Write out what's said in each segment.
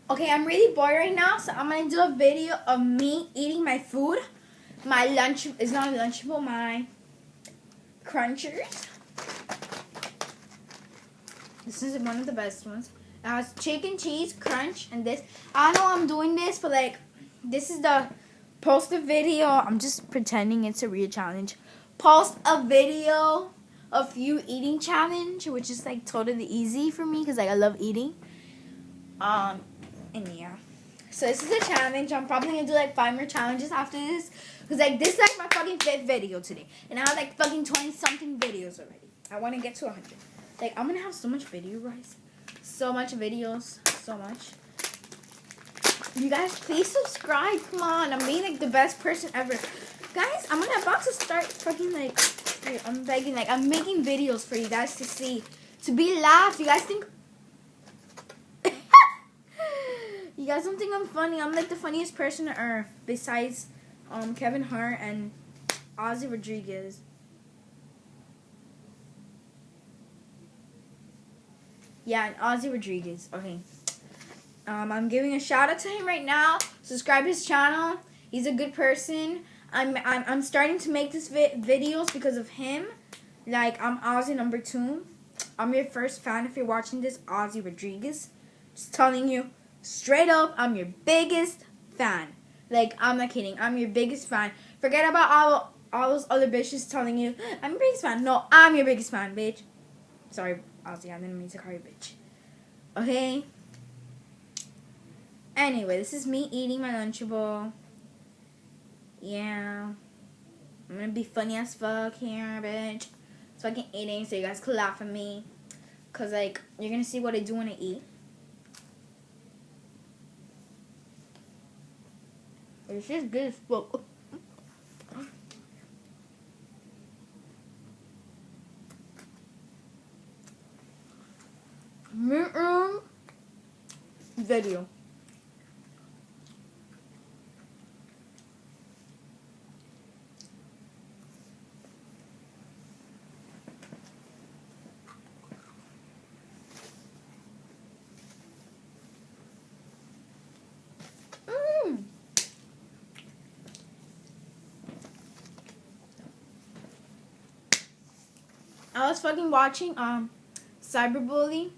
Okay, I'm really bored right now, so I'm gonna do a video of me eating my food. My lunch is not a Lunchable, my Crunchers. This is one of the best ones. It has chicken, cheese, crunch, and this. I know I'm doing this, but like, this is the post a video. I'm just pretending it's a real challenge. Post a video of you eating challenge, which is like totally easy for me because like I love eating. And yeah. So this is a challenge. I'm probably gonna do like 5 more challenges after this. Cause like this is like my fucking 5th video today. And I have like fucking 20 something videos already. I wanna get to 100. Like I'm gonna have so much video, guys. So much videos. So much. You guys please subscribe. Come on. I'm being like the best person ever. Guys, I'm about to start fucking like I'm begging, like I'm making videos for you guys to see. To be laughed. You guys think you guys don't think I'm funny. I'm like the funniest person on earth besides Kevin Hart and Ozzy Rodriguez. Yeah, and Ozzy Rodriguez. Okay. I'm giving a shout out to him right now. Subscribe his channel. He's a good person. I'm starting to make this videos because of him. Like I'm Ozzy number 2. I'm your first fan if you're watching this, Ozzy Rodriguez. Just telling you straight up, I'm your biggest fan. Like I'm not kidding. I'm your biggest fan. Forget about all those other bitches telling you I'm your biggest fan. No, I'm your biggest fan, bitch. Sorry, Ozzy. I didn't mean to call you bitch. Okay. Anyway, this is me eating my Lunchable. Yeah. I'm gonna be funny as fuck here, bitch. It's fucking eating so you guys can laugh at me. Cause like, you're gonna see what I do when I eat. It's just good as fuck. Video. I was fucking watching Cyberbully.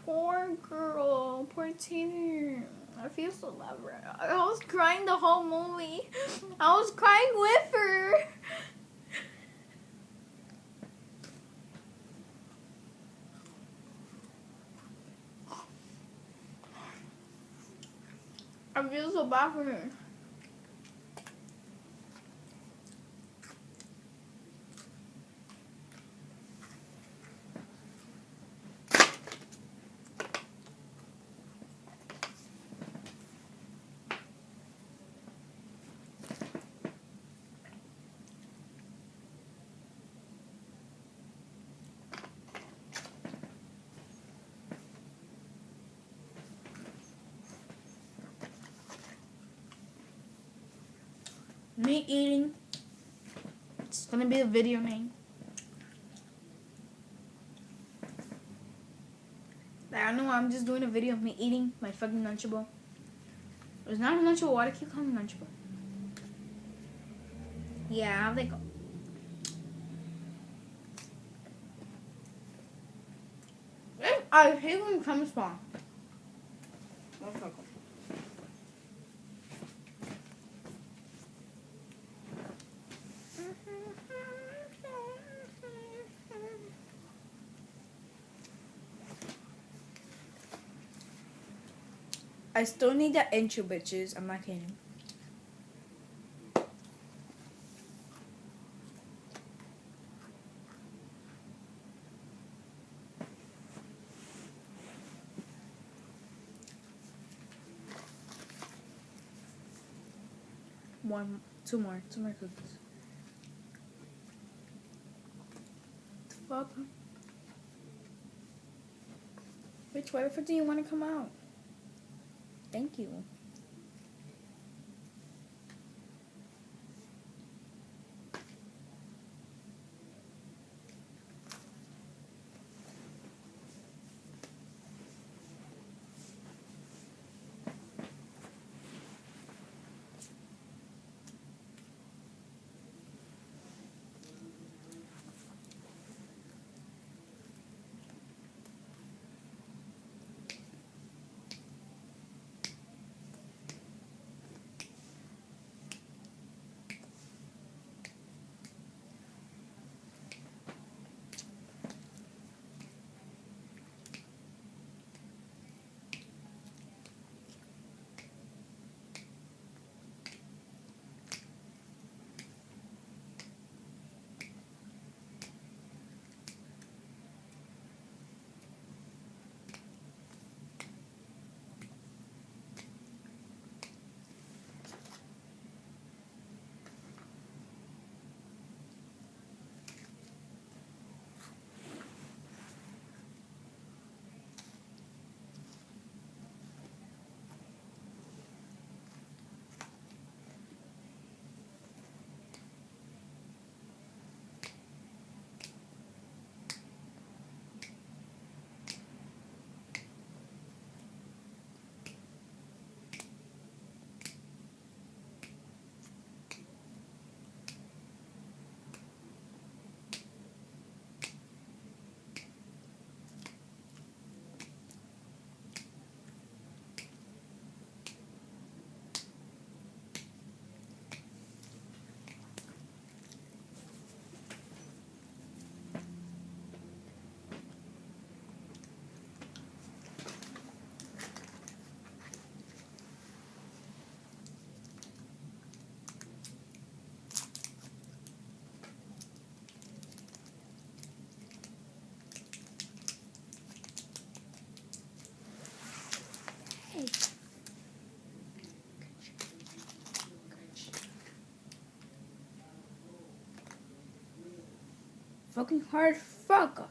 Poor girl, poor Taylor. I feel so loved right now. I was crying the whole movie. I was crying with her. I feel so bad for her. Me eating. It's gonna be a video name. Like, I don't know why I'm just doing a video of me eating my fucking Lunchable. It's not a Lunchable. Why do I keep calling it Lunchable? Yeah, I have like. I hate when it comes from. I still need that intro, bitches. I'm not kidding. Two more cookies. Fuck. Bitch, why the fuck do you want to come out? Thank you. fucking hard. Fuck.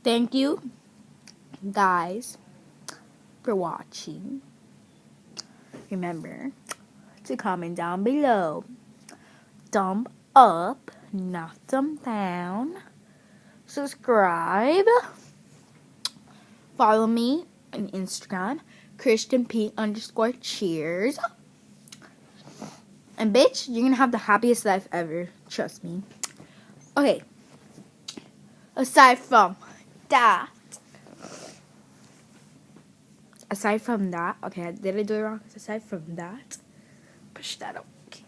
Thank you, guys, for watching. Remember to comment down below. Thumb up, not thumb down. Subscribe. Follow me on Instagram, ChristianP_cheers. And bitch, you're gonna have the happiest life ever. Trust me. Okay. Aside from that, okay, did I do it wrong? Aside from that, push that up. Okay.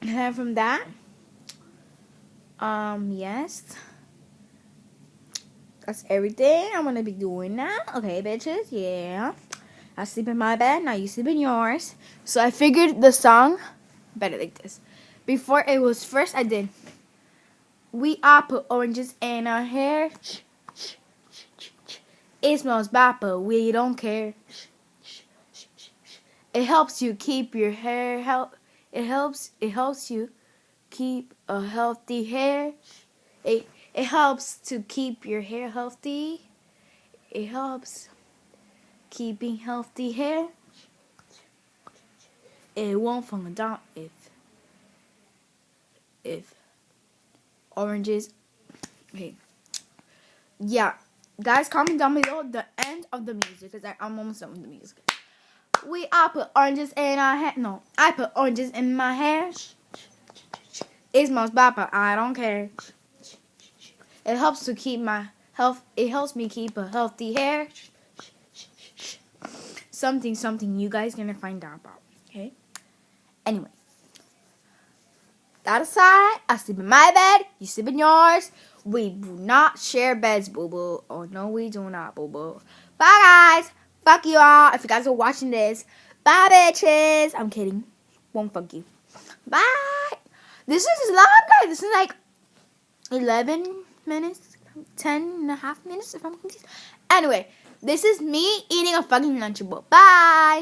Aside from that, yes, that's everything I'm gonna be doing now. Okay, bitches, yeah. I sleep in my bed, now you sleep in yours. So I figured the song better like this. Before it was first, I did. We all put oranges in our hair. It smells bad, but we don't care. It helps you keep your hair It helps you keep a healthy hair. It helps to keep your hair healthy. It helps keeping healthy hair. It won't fall down if oranges. Okay. Yeah. Guys, comment down below the end of the music, because I'm almost done with the music. I put oranges in our hair. No, I put oranges in my hair. It smells bad, but I don't care. It helps to keep my health. It helps me keep a healthy hair. Something you guys gonna find out about. Okay. Anyway, that aside, I sleep in my bed. You sleep in yours. We do not share beds, boo boo. Oh no, we do not, boo boo. Bye, guys. Fuck you all. If you guys are watching this, bye, bitches. I'm kidding. Won't fuck you. Bye. This is longer. This is like 11 minutes, 10.5 minutes, if I'm confused. Anyway, this is me eating a fucking Lunchable. Bye.